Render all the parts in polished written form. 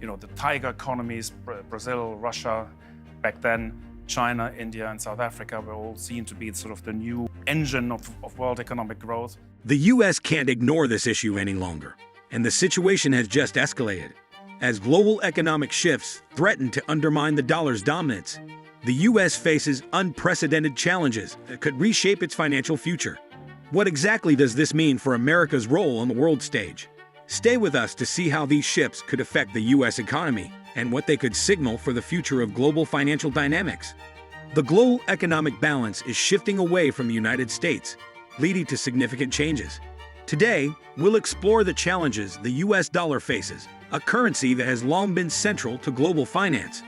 the tiger economies, Brazil, Russia, back then, China, India, and South Africa were all seen to be sort of the new engine of world economic growth. The U.S. can't ignore this issue any longer, and the situation has just escalated. As global economic shifts threaten to undermine the dollar's dominance, the U.S. faces unprecedented challenges that could reshape its financial future. What exactly does this mean for America's role on the world stage? Stay with us to see how these shifts could affect the U.S. economy and what they could signal for the future of global financial dynamics. The global economic balance is shifting away from the United States, leading to significant changes. Today, we'll explore the challenges the U.S. dollar faces, a currency that has long been central to global finance.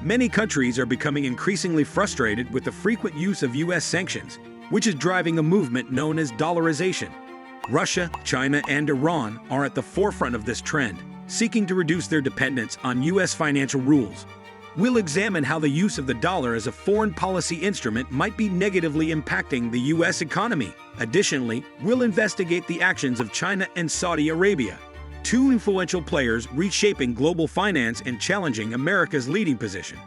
Many countries are becoming increasingly frustrated with the frequent use of U.S. sanctions, which is driving a movement known as dollarization. Russia, China, and Iran are at the forefront of this trend, seeking to reduce their dependence on U.S. financial rules. We'll examine how the use of the dollar as a foreign policy instrument might be negatively impacting the U.S. economy. Additionally, we'll investigate the actions of China and Saudi Arabia, two influential players reshaping global finance and challenging America's leading position.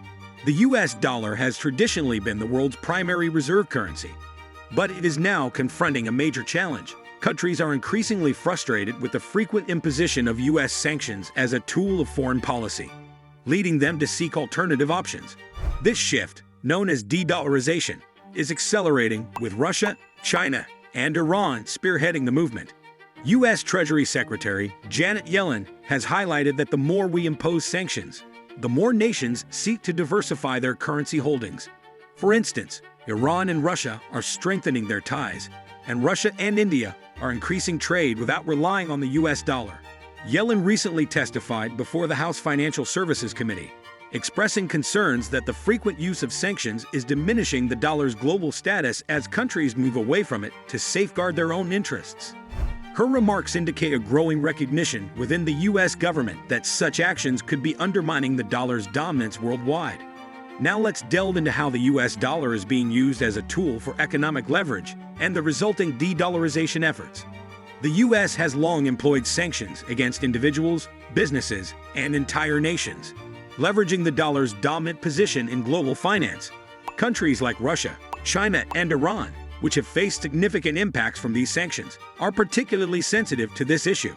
The U.S. dollar has traditionally been the world's primary reserve currency, but it is now confronting a major challenge. Countries are increasingly frustrated with the frequent imposition of U.S. sanctions as a tool of foreign policy, leading them to seek alternative options. This shift, known as de-dollarization, is accelerating, with Russia, China, and Iran spearheading the movement. U.S. Treasury Secretary Janet Yellen has highlighted that the more we impose sanctions, the more nations seek to diversify their currency holdings. For instance, Iran and Russia are strengthening their ties, and Russia and India are increasing trade without relying on the U.S. dollar. Yellen recently testified before the House Financial Services Committee, expressing concerns that the frequent use of sanctions is diminishing the dollar's global status as countries move away from it to safeguard their own interests. Her remarks indicate a growing recognition within the U.S. government that such actions could be undermining the dollar's dominance worldwide. Now let's delve into how the U.S. dollar is being used as a tool for economic leverage and the resulting de-dollarization efforts. The U.S. has long employed sanctions against individuals, businesses, and entire nations, leveraging the dollar's dominant position in global finance. Countries like Russia, China, and Iran, which have faced significant impacts from these sanctions, are particularly sensitive to this issue.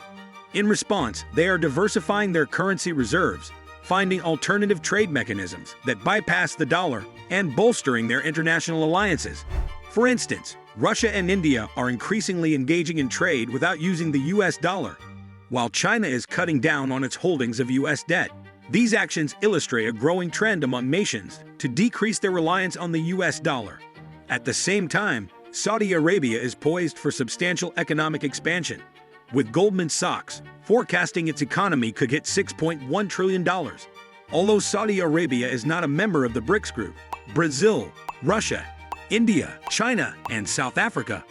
In response, they are diversifying their currency reserves, finding alternative trade mechanisms that bypass the dollar, and bolstering their international alliances. For instance, Russia and India are increasingly engaging in trade without using the U.S. dollar, while China is cutting down on its holdings of U.S. debt. These actions illustrate a growing trend among nations to decrease their reliance on the U.S. dollar. At the same time, Saudi Arabia is poised for substantial economic expansion, with Goldman Sachs forecasting its economy could hit $6.1 trillion. Although Saudi Arabia is not a member of the BRICS group, Brazil, Russia, India, China, and South Africa,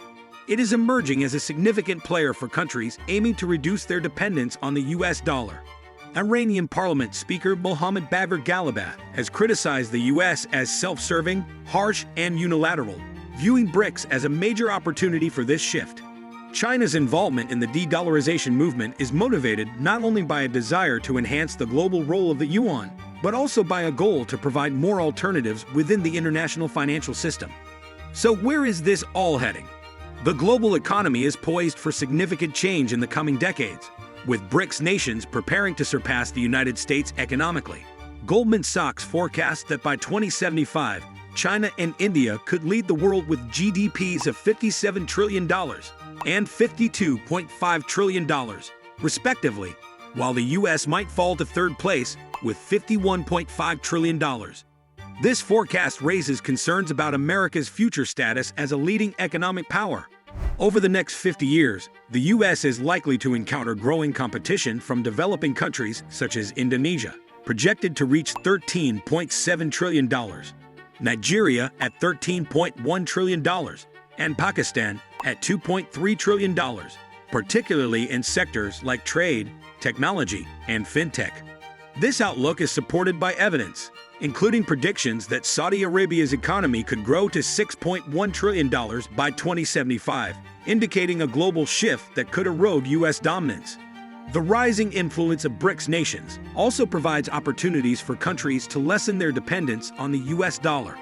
it is emerging as a significant player for countries aiming to reduce their dependence on the U.S. dollar. Iranian Parliament Speaker Mohammad Bagher Ghalibaf has criticized the U.S. as self-serving, harsh, and unilateral, viewing BRICS as a major opportunity for this shift. China's involvement in the de-dollarization movement is motivated not only by a desire to enhance the global role of the yuan, but also by a goal to provide more alternatives within the international financial system. So where is this all heading? The global economy is poised for significant change in the coming decades, with BRICS nations preparing to surpass the United States economically. Goldman Sachs forecasts that by 2075, China and India could lead the world with GDPs of $57 trillion and $52.5 trillion, respectively, while the U.S. might fall to third place with $51.5 trillion. This forecast raises concerns about America's future status as a leading economic power. Over the next 50 years, the U.S. is likely to encounter growing competition from developing countries such as Indonesia, projected to reach $13.7 trillion, Nigeria at $13.1 trillion, and Pakistan at $2.3 trillion, particularly in sectors like trade, technology, and fintech. This outlook is supported by evidence, including predictions that Saudi Arabia's economy could grow to $6.1 trillion by 2075, indicating a global shift that could erode U.S. dominance. The rising influence of BRICS nations also provides opportunities for countries to lessen their dependence on the US dollar.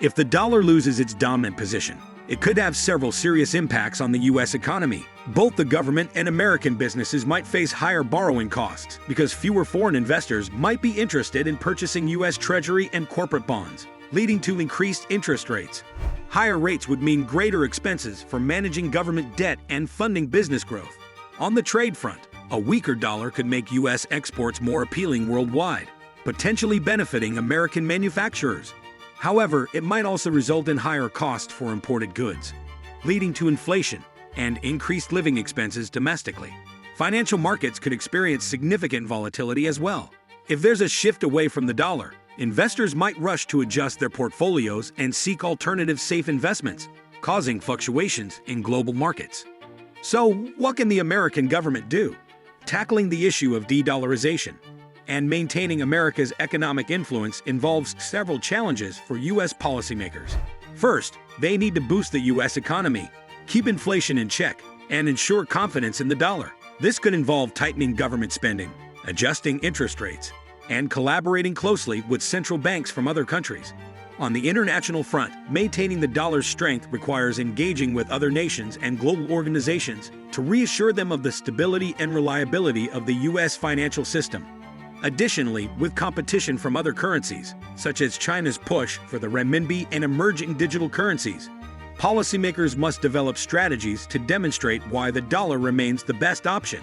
If the dollar loses its dominant position, it could have several serious impacts on the US economy. Both the government and American businesses might face higher borrowing costs because fewer foreign investors might be interested in purchasing US Treasury and corporate bonds, leading to increased interest rates. Higher rates would mean greater expenses for managing government debt and funding business growth. On the trade front, a weaker dollar could make US exports more appealing worldwide, potentially benefiting American manufacturers. However, it might also result in higher costs for imported goods, leading to inflation and increased living expenses domestically. Financial markets could experience significant volatility as well. If there's a shift away from the dollar, investors might rush to adjust their portfolios and seek alternative safe investments, causing fluctuations in global markets. So, what can the American government do? Tackling the issue of de-dollarization and maintaining America's economic influence involves several challenges for U.S. policymakers. First, they need to boost the U.S. economy, keep inflation in check, and ensure confidence in the dollar. This could involve tightening government spending, adjusting interest rates, and collaborating closely with central banks from other countries. On the international front, maintaining the dollar's strength requires engaging with other nations and global organizations to reassure them of the stability and reliability of the U.S. financial system. Additionally, with competition from other currencies, such as China's push for the renminbi and emerging digital currencies, policymakers must develop strategies to demonstrate why the dollar remains the best option.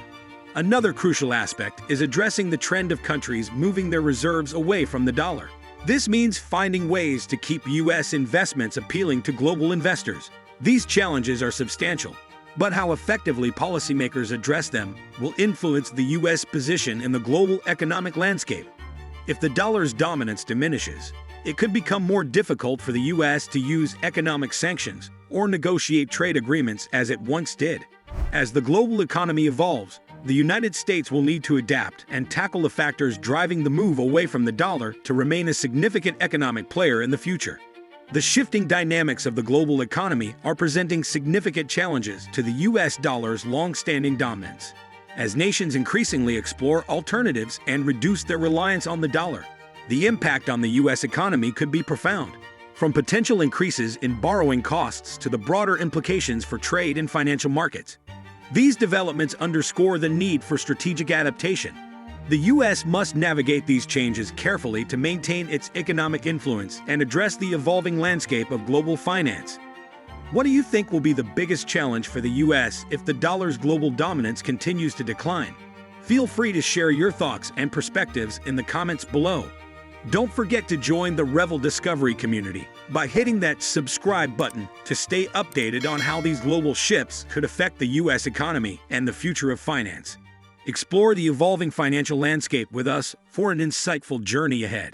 Another crucial aspect is addressing the trend of countries moving their reserves away from the dollar. This means finding ways to keep U.S. investments appealing to global investors. These challenges are substantial, but how effectively policymakers address them will influence the U.S. position in the global economic landscape. If the dollar's dominance diminishes, it could become more difficult for the U.S. to use economic sanctions or negotiate trade agreements as it once did. As the global economy evolves, the United States will need to adapt and tackle the factors driving the move away from the dollar to remain a significant economic player in the future. The shifting dynamics of the global economy are presenting significant challenges to the U.S. dollar's long-standing dominance. As nations increasingly explore alternatives and reduce their reliance on the dollar, the impact on the U.S. economy could be profound, from potential increases in borrowing costs to the broader implications for trade and financial markets. These developments underscore the need for strategic adaptation. The U.S. must navigate these changes carefully to maintain its economic influence and address the evolving landscape of global finance. What do you think will be the biggest challenge for the U.S. if the dollar's global dominance continues to decline? Feel free to share your thoughts and perspectives in the comments below. Don't forget to join the Revel Discovery community by hitting that subscribe button to stay updated on how these global shifts could affect the U.S. economy and the future of finance. Explore the evolving financial landscape with us for an insightful journey ahead.